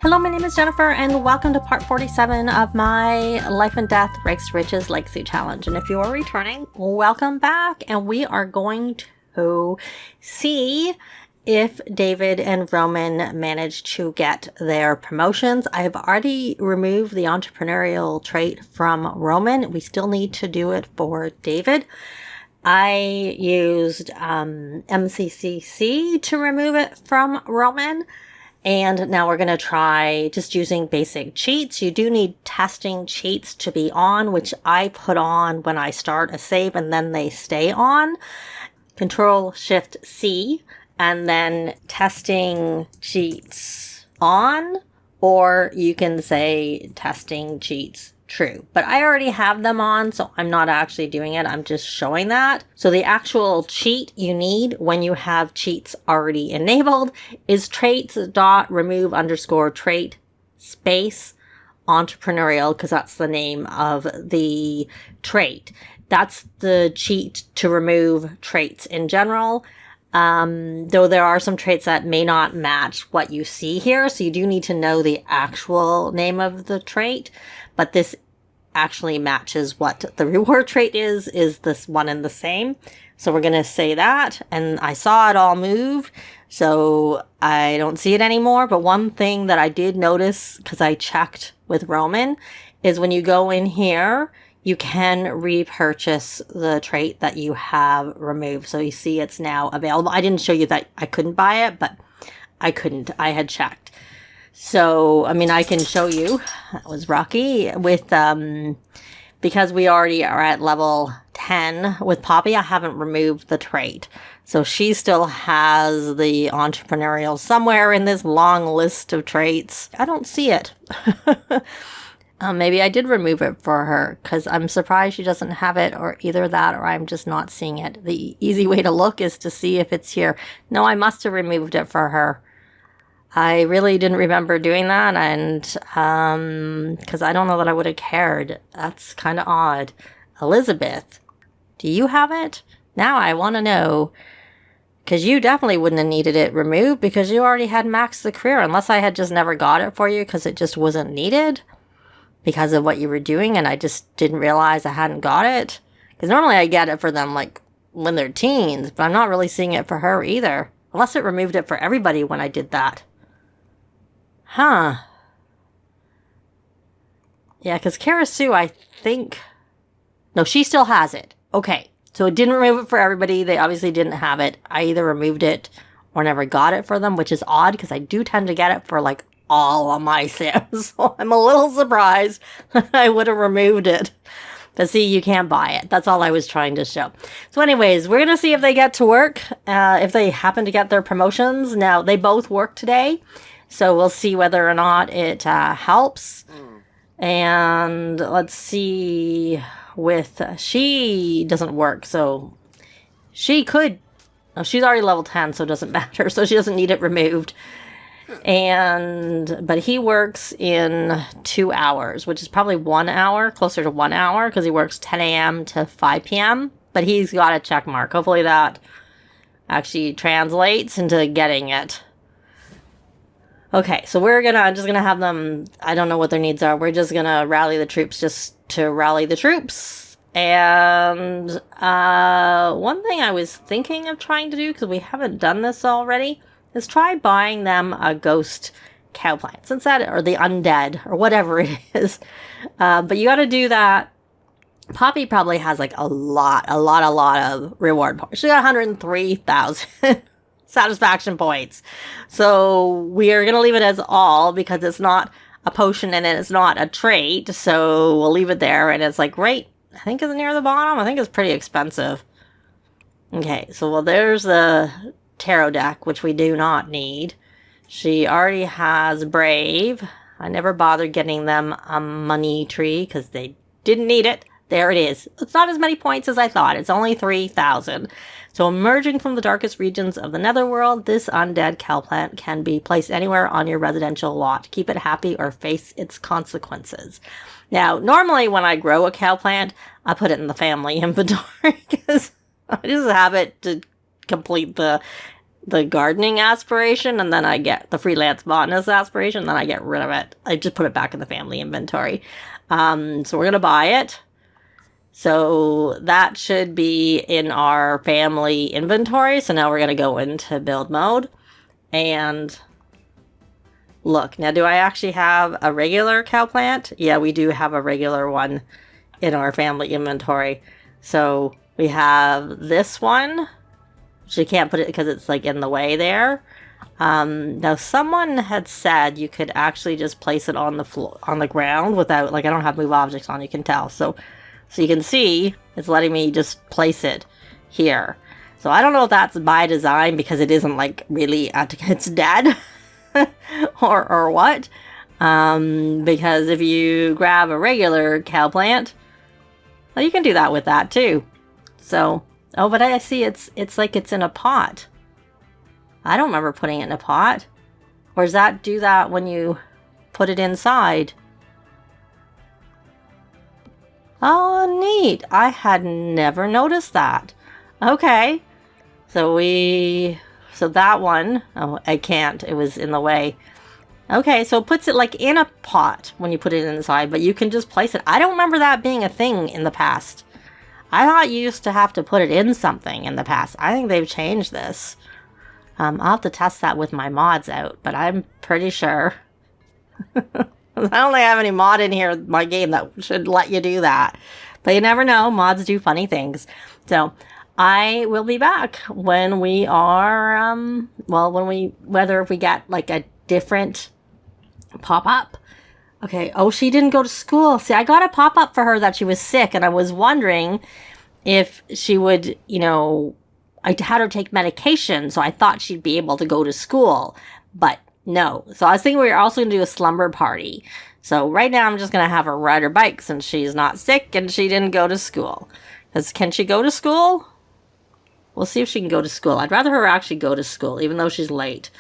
Hello, my name is Jennifer, and welcome to part 47 of my Life and Death Rags to Riches Legacy Challenge. And if you are returning, welcome back, and we are going to see if David and Roman managed to get their promotions. I have already removed the entrepreneurial trait from Roman. We still need to do it for David. I used MCCC to remove it from Roman. And now we're going to try just using basic cheats. You do need testing cheats to be on, which I put on when I start a save and then they stay on. Control-Shift-C and then testing cheats on, or you can say testing cheats true. But I already have them on, so I'm not actually doing it. I'm just showing that. So the actual cheat you need when you have cheats already enabled is traits.remove_trait space entrepreneurial, because that's the name of the trait. That's the cheat to remove traits in general. Though there are some traits that may not match what you see here, so you do need to know the actual name of the trait, but this actually matches what the reward trait is this one and the same. So we're going to say that, and I saw it all moved, so I don't see it anymore. But one thing that I did notice, because I checked with Roman, is when you go in here, you can repurchase the trait that you have removed. So you see it's now available. I didn't show you that I couldn't buy it, but I couldn't. I had checked. So, I mean, I can show you. That was rocky. With, because we already are at level 10 with Poppy, I haven't removed the trait. So she still has the entrepreneurial somewhere in this long list of traits. I don't see it. Maybe I did remove it for her, because I'm surprised she doesn't have it, or either that or I'm just not seeing it. The easy way to look is to see if it's here. No, I must have removed it for her. I really didn't remember doing that, and because I don't know that I would have cared. That's kind of odd. Elizabeth, do you have it? Now I want to know, because you definitely wouldn't have needed it removed because you already had maxed the career, unless I had just never got it for you because it just wasn't needed because of what you were doing, and I just didn't realize I hadn't got it. Because normally I get it for them like when they're teens, but I'm not really seeing it for her either, unless it removed it for everybody when I did that. Huh. Yeah, because Kara Sue, I think... No, she still has it. Okay, so it didn't remove it for everybody. They obviously didn't have it. I either removed it or never got it for them, which is odd because I do tend to get it for like all of my Sims. So I'm a little surprised that I would have removed it. But see, you can't buy it. That's all I was trying to show. So anyways, we're going to see if they get to work, if they happen to get their promotions. Now, they both work today, so we'll see whether or not it helps. And let's see with... she doesn't work, so she could... Oh, she's already level 10, so it doesn't matter. So she doesn't need it removed. But he works in 2 hours, which is probably 1 hour, closer to 1 hour, because he works 10 a.m. to 5 p.m. But he's got a check mark. Hopefully that actually translates into getting it. Okay, so I'm just gonna have them, I don't know what their needs are. We're just gonna rally the troops just to rally the troops. And one thing I was thinking of trying to do, because we haven't done this already, is try buying them a ghost cow plant, since that, or the undead, or whatever it is. But you got to do that. Poppy probably has like a lot of reward points. She got 103,000 satisfaction points. So we are going to leave it as all, because it's not a potion and it's not a trait. So we'll leave it there. And it's like, right, I think it's near the bottom. I think it's pretty expensive. Okay, so well, there's the tarot deck, which we do not need. She already has Brave. I never bothered getting them a money tree because they didn't need it. There it is. It's not as many points as I thought. It's only 3,000. So emerging from the darkest regions of the netherworld, this undead cow plant can be placed anywhere on your residential lot. Keep it happy or face its consequences. Now, normally when I grow a cow plant, I put it in the family inventory because I just have it to complete the the gardening aspiration, and then I get the freelance botanist aspiration, and then I get rid of it. I just put it back in the family inventory. So we're going to buy it. So that should be in our family inventory. So now we're going to go into build mode. And look, now do I actually have a regular cow plant? Yeah, we do have a regular one in our family inventory. So we have this one. She can't put it because it's like in the way there. Now someone had said you could actually just place it on the floor, on the ground without, like, I don't have move objects on, you can tell. So you can see it's letting me just place it here. So I don't know if that's by design because it isn't like really, it's dead or what. Because if you grab a regular cow plant, well, you can do that with that too. So, oh, but I see it's like it's in a pot. I don't remember putting it in a pot. Or does that do that when you put it inside? Oh, neat. I had never noticed that. Okay. So that one, oh, I can't. It was in the way. Okay, so it puts it like in a pot when you put it inside, but you can just place it. I don't remember that being a thing in the past. I thought you used to have to put it in something in the past. I think they've changed this. I'll have to test that with my mods out, but I'm pretty sure. I don't think I have any mod in here in my game that should let you do that. But you never know. Mods do funny things. So I will be back when we are, whether if we get like a different pop-up. Okay. Oh, she didn't go to school. See, I got a pop-up for her that she was sick, and I was wondering if she would, I had her take medication, so I thought she'd be able to go to school. But no. So I was thinking we were also going to do a slumber party. So right now I'm just going to have her ride her bike since she's not sick and she didn't go to school. Because can she go to school? We'll see if she can go to school. I'd rather her actually go to school, even though she's late.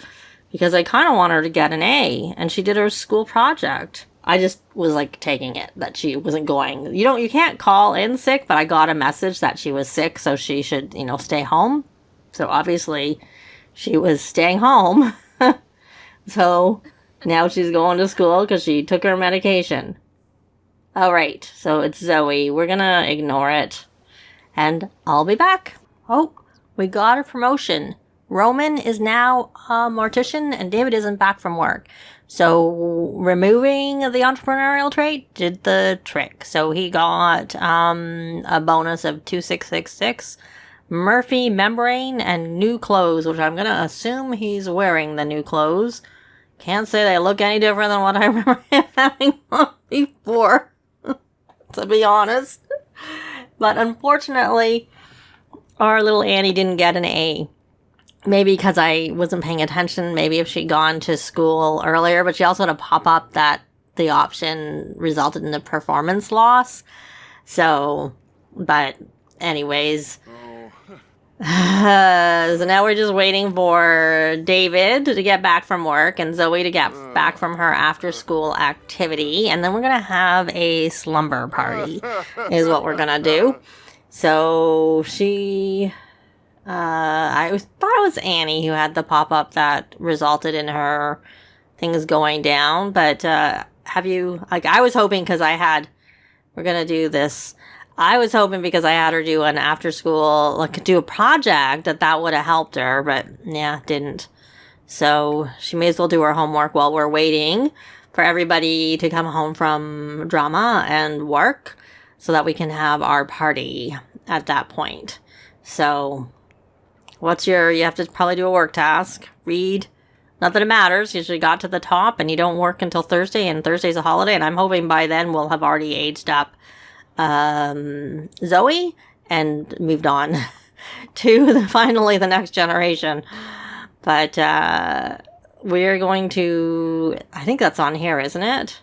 Because I kind of want her to get an A. And she did her school project. I just was like taking it that she wasn't going. You can't call in sick, but I got a message that she was sick, so she should, stay home. So obviously she was staying home. So now she's going to school because she took her medication. All right, so it's Zoe. We're going to ignore it. And I'll be back. Oh, we got a promotion. Roman is now a mortician and David isn't back from work. So removing the entrepreneurial trait did the trick. So he got a bonus of 2666. Murphy membrane and new clothes, which I'm going to assume he's wearing the new clothes. Can't say they look any different than what I remember him having on before, to be honest. But unfortunately, our little Annie didn't get an A. Maybe because I wasn't paying attention. Maybe if she'd gone to school earlier. But she also had a pop-up that the option resulted in a performance loss. So, but anyways. So now we're just waiting for David to get back from work and Zoe to get back from her after school activity. And then we're going to have a slumber party is what we're going to do. So I thought it was Annie who had the pop-up that resulted in her things going down. But I was hoping because we're going to do this. I was hoping because I had her do an after school, do a project that would have helped her, but yeah, didn't. So she may as well do her homework while we're waiting for everybody to come home from drama and work so that we can have our party at that point. So you have to probably do a work task, read. Not that it matters, you usually got to the top and you don't work until Thursday, and Thursday's a holiday, and I'm hoping by then we'll have already aged up Zoe and moved on to finally the next generation. But we're going to, I think that's on here, isn't it?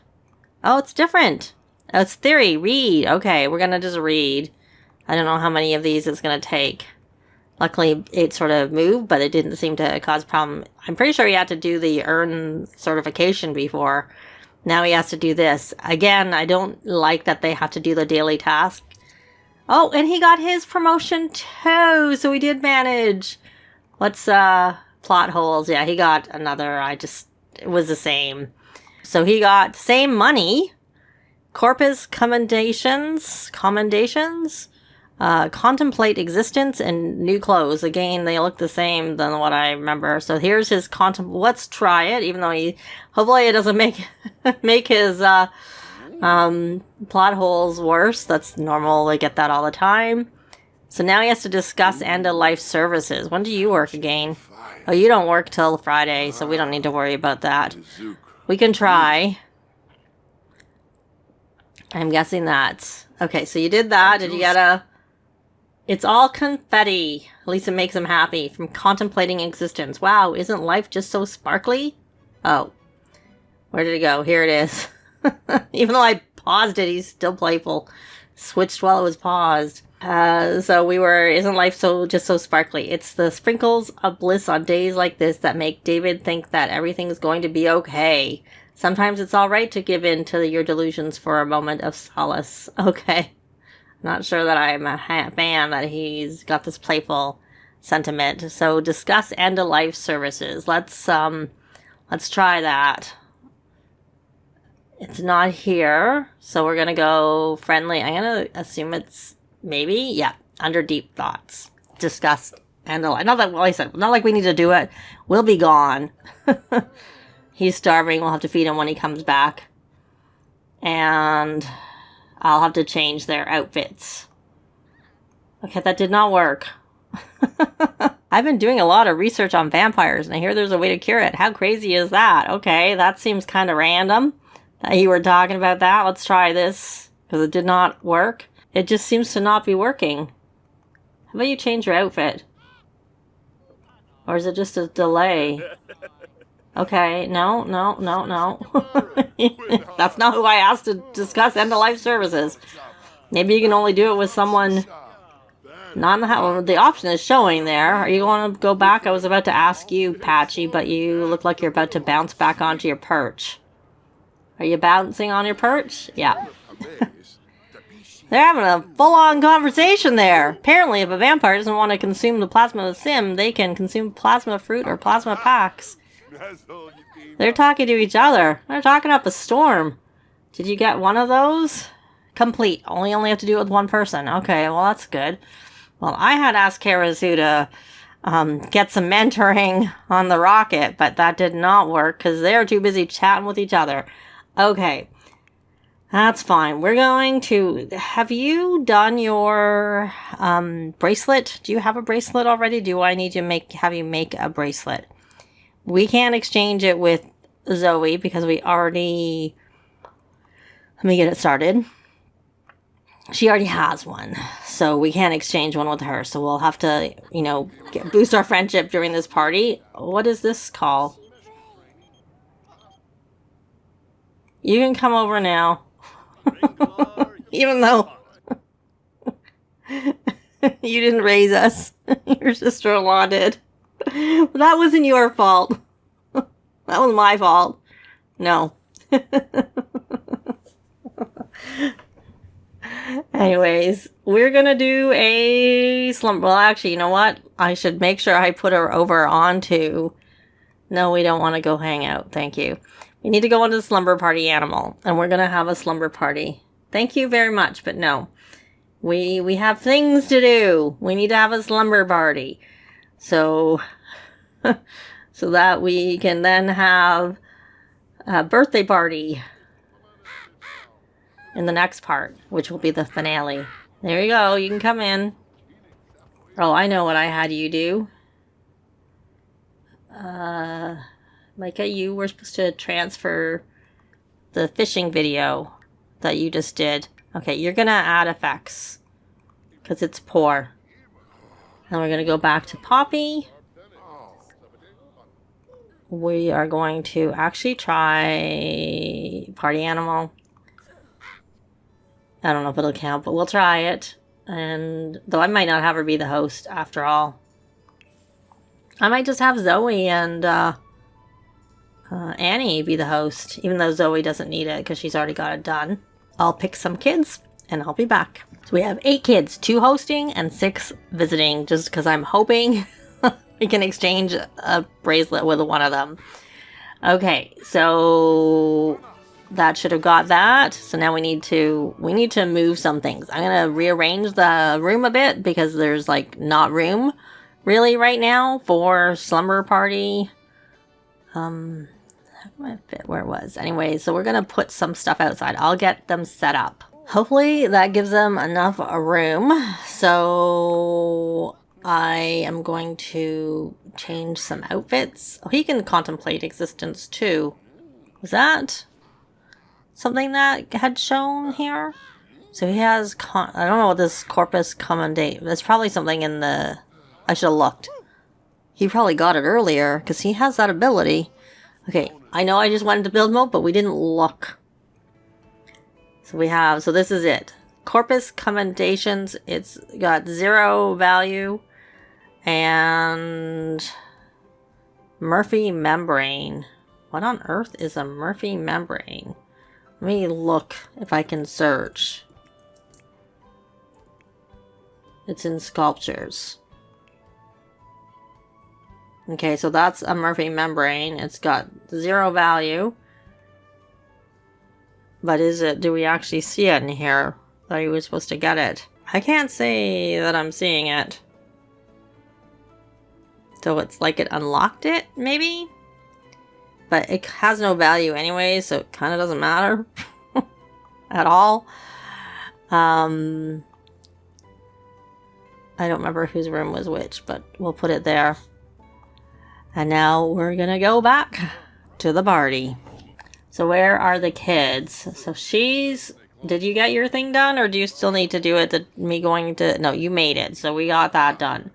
Oh, it's different. Oh, it's theory, read. Okay, we're going to just read. I don't know how many of these it's going to take. Luckily, it sort of moved, but it didn't seem to cause a problem. I'm pretty sure he had to do the earn certification before. Now he has to do this. Again, I don't like that they have to do the daily task. Oh, and he got his promotion too, so he did manage. Let's plot holes. Yeah, he got another. It was the same. So he got same money. Corpus commendations, contemplate existence, and new clothes. Again, they look the same than what I remember. So here's his let's try it, even though hopefully it doesn't make his plot holes worse. That's normal. I get that all the time. So now he has to discuss end-of-life services. When do you work again? Oh, you don't work till Friday, so we don't need to worry about that. We can try. I'm guessing that. Okay, so you did that. Did you get a... It's all confetti. At least it makes him happy. From contemplating existence. Wow, isn't life just so sparkly? Oh. Where did it go? Here it is. Even though I paused it, he's still playful. Switched while it was paused. Isn't life just so sparkly? It's the sprinkles of bliss on days like this that make David think that everything's going to be okay. Sometimes it's alright to give in to your delusions for a moment of solace. Okay. Not sure that I'm a fan that he's got this playful sentiment. So discuss end-of-life services. Let's try that. It's not here. So we're gonna go friendly. I'm gonna assume it's maybe, yeah, under deep thoughts. Discuss end-of-life. Not like we need to do it. We'll be gone. He's starving. We'll have to feed him when he comes back. And I'll have to change their outfits. Okay, that did not work. I've been doing a lot of research on vampires, and I hear there's a way to cure it. How crazy is that? Okay, that seems kind of random that you were talking about that. Let's try this, because it did not work. It just seems to not be working. How about you change your outfit? Or is it just a delay? Okay, no. That's not who I asked to discuss end-of-life services. Maybe you can only do it with someone not in the house. Well, the option is showing there. Are you going to go back? I was about to ask you, Patchy, but you look like you're about to bounce back onto your perch. Are you bouncing on your perch? Yeah. They're having a full-on conversation there. Apparently, if a vampire doesn't want to consume the plasma of Sim, they can consume plasma fruit or plasma packs. They're talking to each other. They're talking up a storm. Did you get one of those? Complete. Only have to do it with one person. Okay, well, that's good. Well, I had asked Karazu to get some mentoring on the rocket, but that did not work because they're too busy chatting with each other. Okay. That's fine. We're going to... Have you done your bracelet? Do you have a bracelet already? Do I need to have you make a bracelet? We can't exchange it with Zoe because we already... Let me get it started. She already has one. So we can't exchange one with her. So we'll have to, boost our friendship during this party. What is this call? You can come over now. Even though you didn't raise us. Your sister-in-law did. That wasn't your fault. That was my fault. No. Anyways, we're gonna do a slumber. Well, actually, you know what? I should make sure I put her over onto... No, we don't want to go hang out. Thank you. We need to go onto the slumber party animal. And we're gonna have a slumber party. Thank you very much, but no. We have things to do. We need to have a slumber party. So that we can then have a birthday party in the next part, which will be the finale. There you go. You can come in. Oh, I know what I had you do. Micah, you were supposed to transfer the fishing video that you just did. Okay, you're gonna add effects because it's poor. And we're gonna go back to Poppy. We are going to actually try party animal. I don't know if it'll count, but we'll try it. And though I might not have her be the host after all. I might just have Zoe and Annie be the host, even though Zoe doesn't need it because she's already got it done. I'll pick some kids and I'll be back. So we have 8 kids, 2 hosting and 6 visiting, just because I'm hoping We can exchange a bracelet with one of them. Okay, so that should have got that. So now we need to move some things. I'm gonna rearrange the room a bit because there's like not room really right now for slumber party. How do I fit where it was? Anyway, so we're gonna put some stuff outside. I'll get them set up. Hopefully that gives them enough room. So I am going to change some outfits. Oh, he can contemplate existence too. Was that something that had shown here? So he has, I don't know what this corpus commandate. That's probably something in the, I should have looked. He probably got it earlier because he has that ability. Okay, I know I just wanted to build mode, but we didn't look. So we have, so this is it. Corpus commendations, it's got 0 value. And Murphy membrane. What on earth is a Murphy membrane? Let me look if I can search. It's in sculptures. Okay, so that's a Murphy membrane. It's got 0 value. But is it, do we actually see it in here? I thought you were supposed to get it. I can't say that I'm seeing it. So it's like it unlocked it, maybe? But it has no value anyway, so it kind of doesn't matter at all. I don't remember whose room was which, but we'll put it there. And now we're gonna go back to the party. So where are the kids? So she's... Did you get your thing done, or do you still need to do it? Me going to... No, you made it, so we got that done.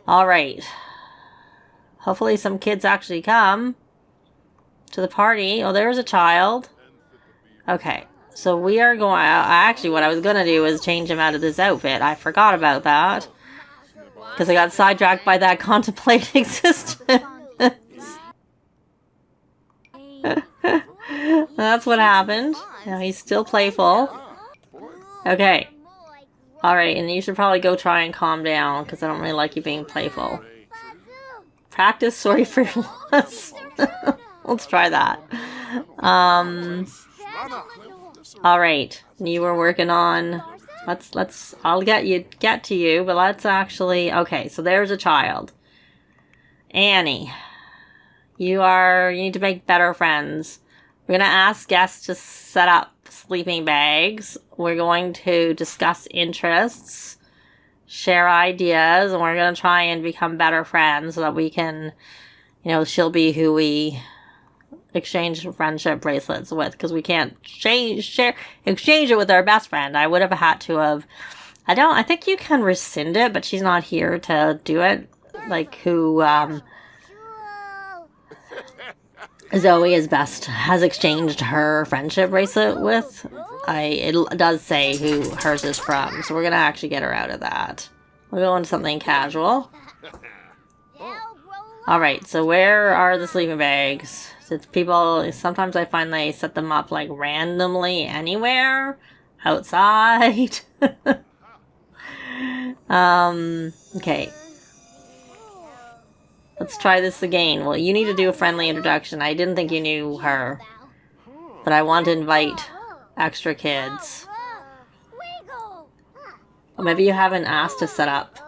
Alright. Hopefully some kids actually come to the party. Oh, there's a child. Okay, so we are going... Actually, what I was going to do was change him out of this outfit. I forgot about that. Because I got sidetracked by that contemplating existence. That's what happened. Now he's still playful. Okay. Alright, and you should probably go try and calm down, because I don't really like you being playful. Practice sorry for your loss. Let's try that. Alright. You were working on... I'll get to you, but let's actually... Okay, so there's a child. Annie. You need to make better friends. We're going to ask guests to set up sleeping bags. We're going to discuss interests, share ideas, and we're going to try and become better friends so that we can, she'll be who we exchange friendship bracelets with, because we can't exchange it with our best friend. I would have had to have... I think you can rescind it, but she's not here to do it. Like who, Zoe has exchanged her friendship bracelet with. It does say who hers is from, so we're gonna actually get her out of that. We'll go into something casual. Alright, so where are the sleeping bags? People, sometimes I find they set them up like randomly anywhere. Outside. Okay. Let's try this again. Well, you need to do a friendly introduction. I didn't think you knew her. But I want to invite extra kids. Well, maybe you haven't asked to set up.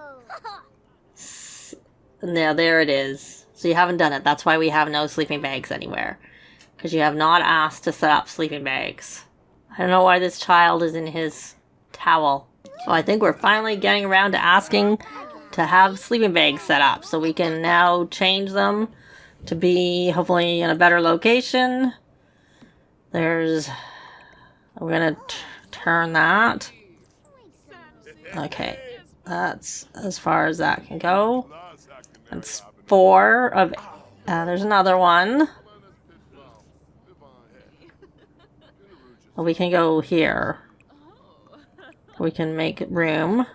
Yeah, there it is. So you haven't done it. That's why we have no sleeping bags anywhere. Because you have not asked to set up sleeping bags. I don't know why this child is in his towel. So I think we're finally getting around to asking to have sleeping bags set up. So we can now change them to be hopefully in a better location. We're going to turn that. Okay. That's as far as that can go. That's 4 of... there's another one. Well, we can go here. We can make room.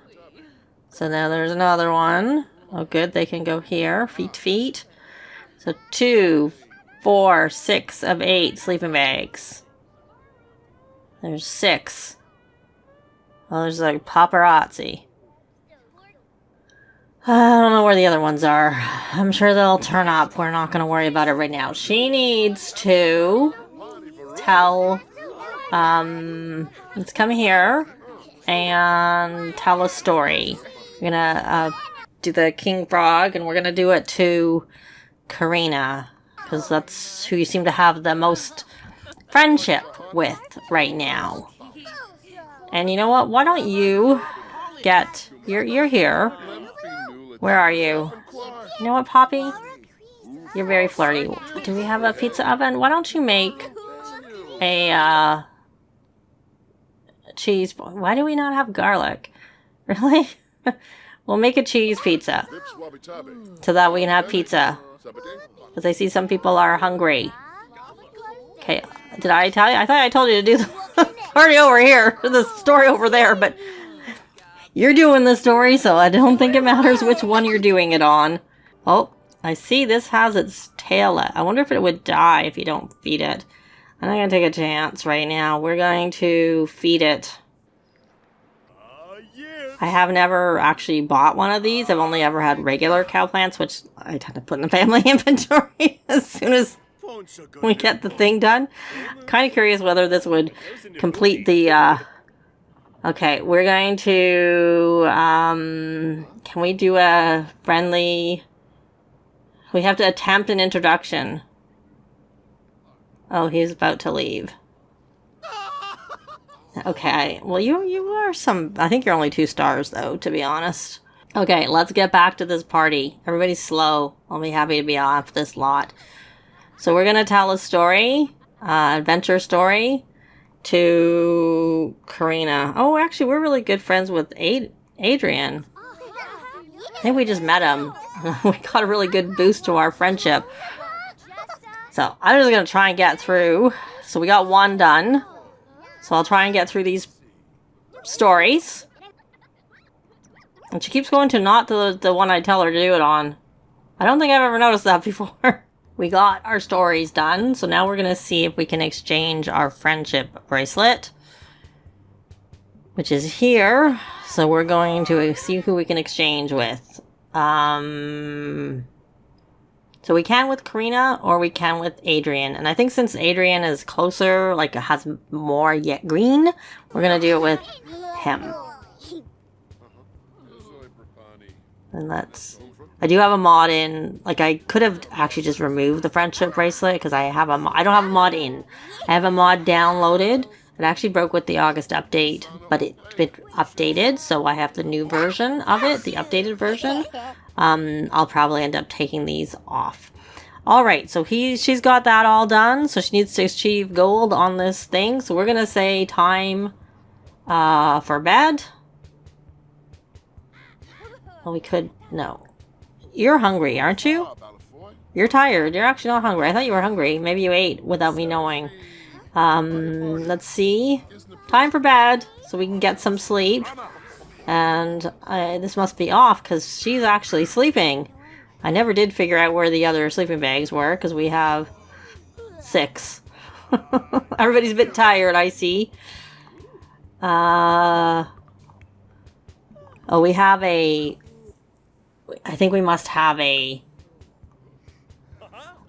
So now there's another one. Oh, good. They can go here. Feet. So 2, 4, 6 of 8 sleeping bags. There's 6. Oh, there's like paparazzi. I don't know where the other ones are. I'm sure they'll turn up. We're not going to worry about it right now. She needs to tell, let's come here and tell a story. We're going to do the King Frog, and we're going to do it to Karina, because that's who you seem to have the most friendship with right now. And you know what? Why don't you get... You're here. Where are you? You know what, Poppy? You're very flirty. Do we have a pizza oven? Why don't you make a cheese... Why do we not have garlic? Really? We'll make a cheese pizza so that we can have pizza. Because I see some people are hungry. Okay, did I tell you? I thought I told you to do the party over here, the story over there, but you're doing the story, so I don't think it matters which one you're doing it on. Oh, I see this has its tail. I wonder if it would die if you don't feed it. I'm not going to take a chance right now. We're going to feed it. I have never actually bought one of these. I've only ever had regular cow plants, which I tend to put in the family inventory as soon as we get the thing done. Kind of curious whether this would complete the... Okay, we're going to... can we do a friendly... We have to attempt an introduction. Oh, he's about to leave. Okay, well, you are some... I think you're only 2 stars, though, to be honest. Okay, let's get back to this party. Everybody's slow. I'll be happy to be off this lot. So we're going to tell a story, adventure story, to Karina. Oh, actually, we're really good friends with Adrian. I think we just met him. We got a really good boost to our friendship. So I'm just going to try and get through. So we got 1 done. So I'll try and get through these stories. And she keeps going to not the one I tell her to do it on. I don't think I've ever noticed that before. We got our stories done. So now we're going to see if we can exchange our friendship bracelet. Which is here. So we're going to see who we can exchange with. So we can with Karina or we can with Adrian. And I think since Adrian is closer, like it has more yet green, we're going to do it with him. And let's... I do have a mod in. Like I could have actually just removed the friendship bracelet because I have I don't have a mod in. I have a mod downloaded. It actually broke with the August update, but it updated, so I have the new version of it, the updated version. I'll probably end up taking these off. All right, so she's got that all done, so she needs to achieve gold on this thing. So we're gonna say time for bed. Well, we could no. You're hungry, aren't you? You're tired. You're actually not hungry. I thought you were hungry. Maybe you ate without me knowing. Let's see. Time for bed, so we can get some sleep. And this must be off, because she's actually sleeping. I never did figure out where the other sleeping bags were, because we have 6. Everybody's a bit tired, I see. Oh, we have a... I think we must have a...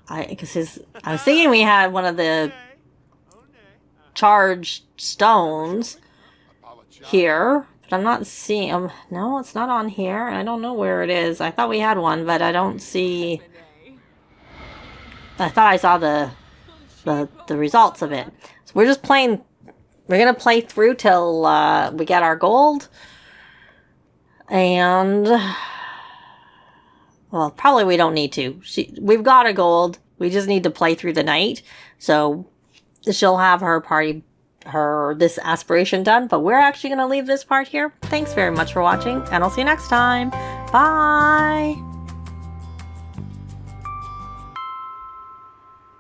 I was thinking we had one of the charged stones here, but I'm not seeing no, it's not on here. I don't know where it is. I thought we had one, but I don't see. I thought I saw the results of it. So we're just playing. We're gonna play through till we get our gold, and well, probably we don't need to. We've got a gold. We just need to play through the night. So she'll have this aspiration done, but we're actually going to leave this part here. Thanks very much for watching, and I'll see you next time. Bye!